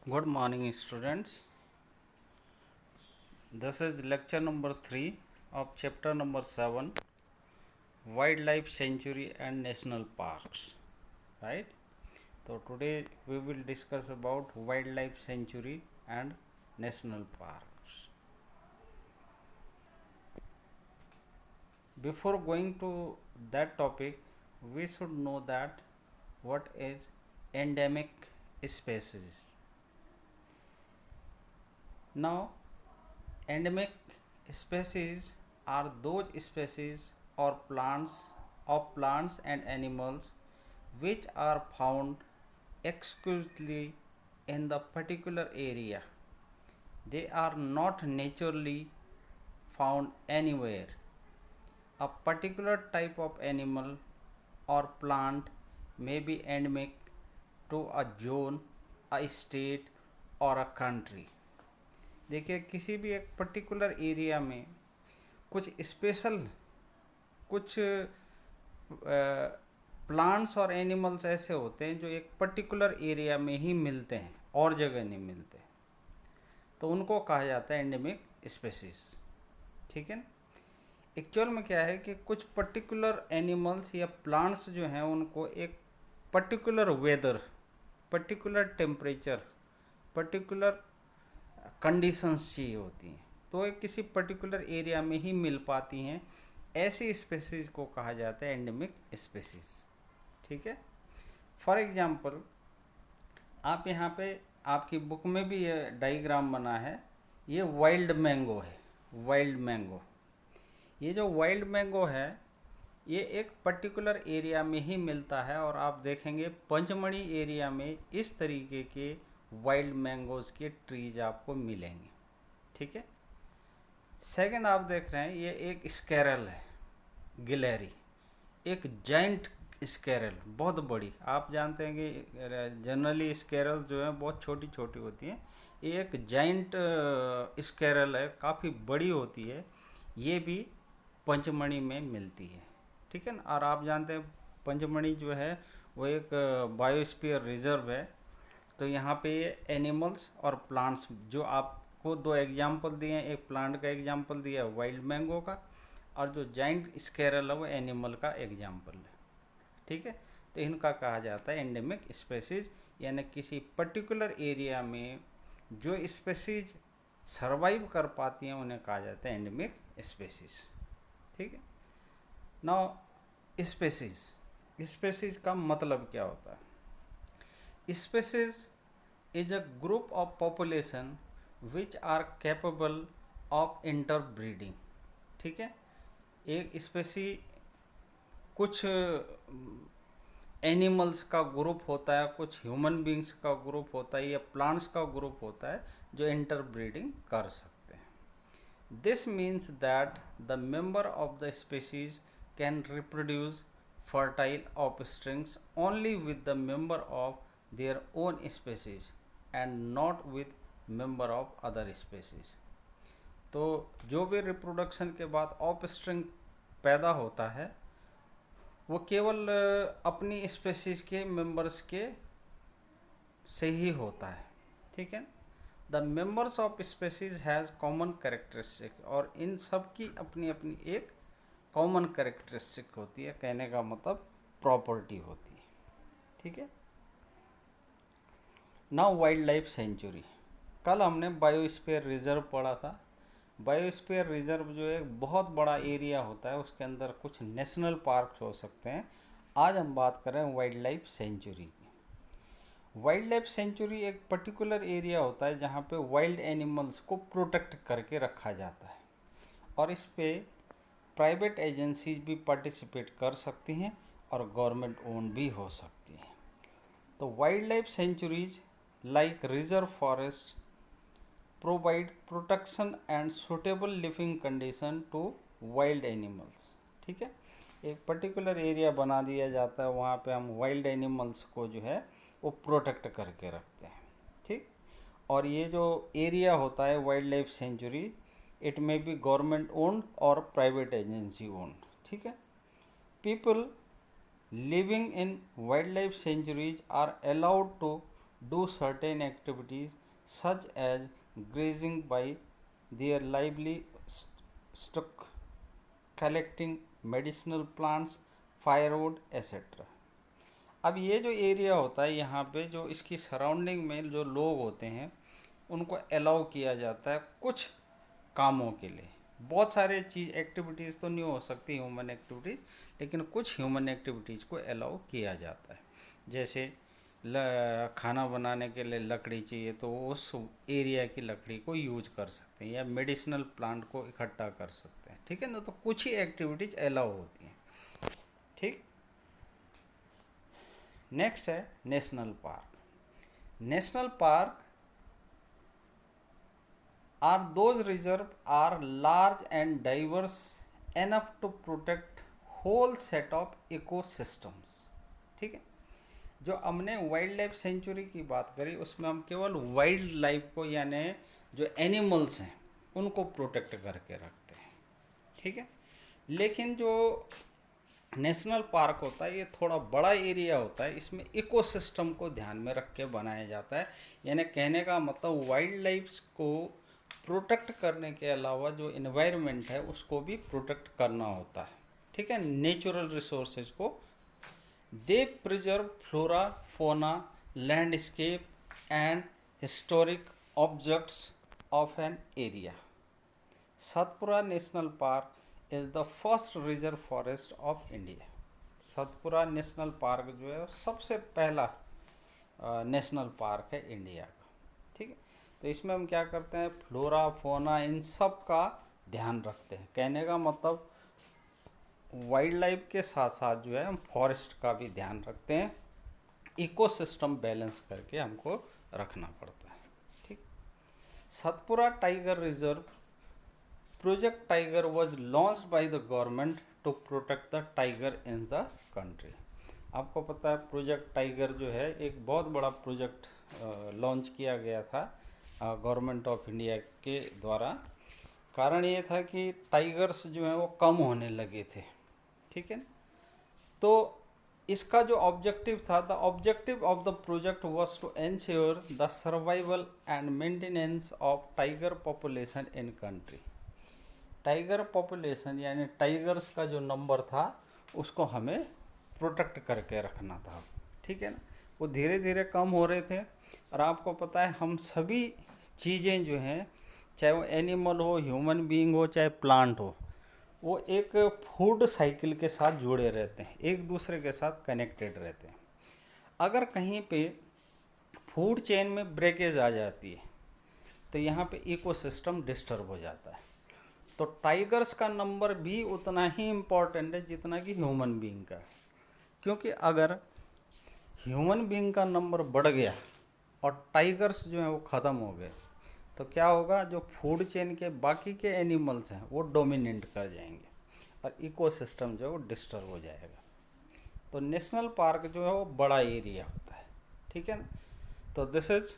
Good morning, students. This is lecture number 3 of chapter number 7, Wildlife Sanctuary and National Parks. Right? So, today we will discuss about wildlife sanctuary and national parks. Before going to that topic, we should know that what is endemic species. Now, endemic species are those species or plants and animals which are found exclusively in the particular area. They are not naturally found anywhere. A particular type of animal or plant may be endemic to a zone, a state or a country. देखिए किसी भी एक particular area में कुछ special कुछ plants और animals ऐसे होते हैं जो एक पर्टिकुलर एरिया में ही मिलते हैं और जगह नहीं मिलते, तो उनको कहा जाता है एंडेमिक स्पेसीज। ठीक है। एक्चुअल में क्या है कि कुछ पर्टिकुलर एनिमल्स या प्लांट्स जो हैं उनको एक particular weather, particular temperature, particular conditions चाहिए होती हैं, तो ये किसी पर्टिकुलर एरिया में ही मिल पाती हैं। ऐसी स्पेसीज को कहा जाता है एंडेमिक स्पेसीज। ठीक है। फॉर एग्जांपल, आप यहाँ पे आपकी बुक में भी ये डायग्राम बना है, ये वाइल्ड मैंगो है। वाइल्ड मैंगो, ये जो वाइल्ड मैंगो है ये एक पर्टिकुलर एरिया में ही मिलता है, और आप देखेंगे पंचमढ़ी एरिया में इस तरीके के वाइल्ड मैंगोज के ट्रीज आपको मिलेंगे। ठीक है। सेकंड, आप देख रहे हैं ये एक स्केरल है, गिलहरी, एक जाइंट स्केरल, बहुत बड़ी। आप जानते हैं कि जनरली स्केरल जो है बहुत छोटी छोटी होती हैं, ये एक जाइंट स्केरल है, काफ़ी बड़ी होती है। ये भी पंचमढ़ी में मिलती है। ठीक है ना। और आप जानते हैं पंचमढ़ी जो है वो एक बायोस्फीयर रिजर्व है, तो यहाँ पे एनिमल्स और प्लांट्स, जो आपको दो एग्जाम्पल दिए हैं, एक प्लांट का एग्जाम्पल दिया है वाइल्ड मैंगो का, और जो जाइंट स्केरल है वो एनिमल का एग्जाम्पल है। ठीक है। तो इनका कहा जाता है एंडेमिक स्पेसीज, यानी किसी पर्टिकुलर एरिया में जो स्पेसीज सर्वाइव कर पाती हैं उन्हें कहा जाता है एंडेमिक स्पेसीज। ठीक है। नाउ स्पेसीज का मतलब क्या होता है? Species is a group of population which are capable of interbreeding। ठीक है। एक स्पेसी कुछ एनिमल्स का ग्रुप होता है, कुछ ह्यूमन बींग्स का ग्रुप होता है, या प्लांट्स का ग्रुप होता है जो इंटरब्रीडिंग कर सकते हैं। This means that the member of the species can reproduce fertile offsprings only with the member of their own species and not with member of other species। तो जो भी रिप्रोडक्शन के बाद ऑफस्प्रिंग पैदा होता है वो केवल अपनी स्पेसीज के मेंबर्स के से ही होता है। ठीक है। The members of species has common characteristic, और इन सब की अपनी अपनी एक कॉमन कैरेक्टरिस्टिक होती है, कहने का मतलब प्रॉपर्टी होती है। ठीक है। नाउ वाइल्ड लाइफ सेंचुरी, कल हमने बायोस्फीयर रिजर्व पढ़ा था। बायोस्फीयर रिजर्व जो एक बहुत बड़ा एरिया होता है, उसके अंदर कुछ नेशनल पार्क्स हो सकते हैं। आज हम बात कर रहे हैं वाइल्ड लाइफ सेंचुरी की। वाइल्ड लाइफ सेंचुरी एक पर्टिकुलर एरिया होता है जहाँ पे वाइल्ड एनिमल्स को प्रोटेक्ट करके रखा जाता है, और इस पे प्राइवेट एजेंसीज भी पार्टिसिपेट कर सकती हैं और गवर्नमेंट ओन भी हो सकती हैं। तो wild life sanctuaries like reserve forest provide protection and suitable living condition to wild animals. ठीक है। एक पर्टिकुलर एरिया बना दिया जाता है, वहाँ पे हम वाइल्ड एनिमल्स को जो है वो प्रोटेक्ट करके रखते हैं। ठीक। और ये जो एरिया होता है wild life sanctuary, it may be government owned और प्राइवेट एजेंसी ओन्ड। ठीक है। People living in wildlife sanctuaries are allowed to do certain activities such as grazing by their livestock, collecting medicinal plants, firewood, etc. अब ये जो area होता है यहाँ पे, जो इसकी सराउंडिंग में जो लोग होते हैं उनको अलाउ किया जाता है कुछ कामों के लिए। बहुत सारे चीज़ एक्टिविटीज़ तो नहीं हो सकती ह्यूमन एक्टिविटीज़, लेकिन कुछ ह्यूमन एक्टिविटीज़ को अलाउ किया जाता है। जैसे खाना बनाने के लिए लकड़ी चाहिए तो उस एरिया की लकड़ी को यूज कर सकते हैं, या मेडिसिनल प्लांट को इकट्ठा कर सकते हैं, ठीक है ना। तो कुछ ही एक्टिविटीज़ अलाउ होती हैं, ठीक। नेक्स्ट है national park. National park are those reserve are large and diverse enough to protect whole set of ecosystems, ठीक है। जो हमने वाइल्ड लाइफ सेंचुरी की बात करी उसमें हम केवल वाइल्ड लाइफ को, यानी जो एनिमल्स हैं उनको प्रोटेक्ट करके रखते हैं, ठीक है। लेकिन जो नेशनल पार्क होता है ये थोड़ा बड़ा एरिया होता है, इसमें इकोसिस्टम को ध्यान में रख के बनाया जाता है। यानी कहने का मतलब वाइल्ड लाइफ को प्रोटेक्ट करने के अलावा जो इन्वायरमेंट है उसको भी प्रोटेक्ट करना होता है, ठीक है, नेचुरल रिसोर्सेज को। दे प्रिजर्व फ्लोरा, फोना, landscape and historic objects of an area. Satpura national park is the first reserve forest of India. Satpura national park जो है सबसे पहला नेशनल पार्क है इंडिया का, ठीक है। तो इसमें हम क्या करते हैं, फ्लोरा, फोना, इन सब का ध्यान रखते हैं। कहने का मतलब वाइल्ड लाइफ के साथ साथ जो है हम फॉरेस्ट का भी ध्यान रखते हैं। इकोसिस्टम बैलेंस करके हमको रखना पड़ता है, ठीक। Satpura tiger reserve project tiger was launched by the government to protect the tiger in the country. आपको पता है प्रोजेक्ट टाइगर जो है एक बहुत बड़ा प्रोजेक्ट लॉन्च किया गया था गवर्नमेंट ऑफ इंडिया के द्वारा। कारण ये था कि टाइगर्स जो हैं वो कम होने लगे थे, ठीक है। तो इसका जो ऑब्जेक्टिव था, the objective of the project was to ensure the survival and maintenance of tiger population in country. Tiger population यानी टाइगर्स का जो नंबर था उसको हमें प्रोटेक्ट करके रखना था, ठीक है ना। वो धीरे धीरे कम हो रहे थे, और आपको पता है हम सभी चीज़ें जो हैं, चाहे वो एनिमल हो, ह्यूमन बीइंग हो, चाहे प्लांट हो, वो एक फूड साइकिल के साथ जुड़े रहते हैं, एक दूसरे के साथ कनेक्टेड रहते हैं। अगर कहीं पे फूड चेन में ब्रेकेज आ जाती है तो यहाँ पे इकोसिस्टम डिस्टर्ब हो जाता है। तो टाइगर्स का नंबर भी उतना ही इम्पोर्टेंट है जितना कि ह्यूमन बीइंग का, क्योंकि अगर ह्यूमन बीइंग का नंबर बढ़ गया और टाइगर्स जो हैं वो ख़त्म हो गए तो क्या होगा, जो फूड चेन के बाकी के एनिमल्स हैं वो डोमिनेट कर जाएंगे और इकोसिस्टम जो है वो डिस्टर्ब हो जाएगा। तो नेशनल पार्क जो है वो बड़ा एरिया होता है, ठीक है ना। तो दिस इज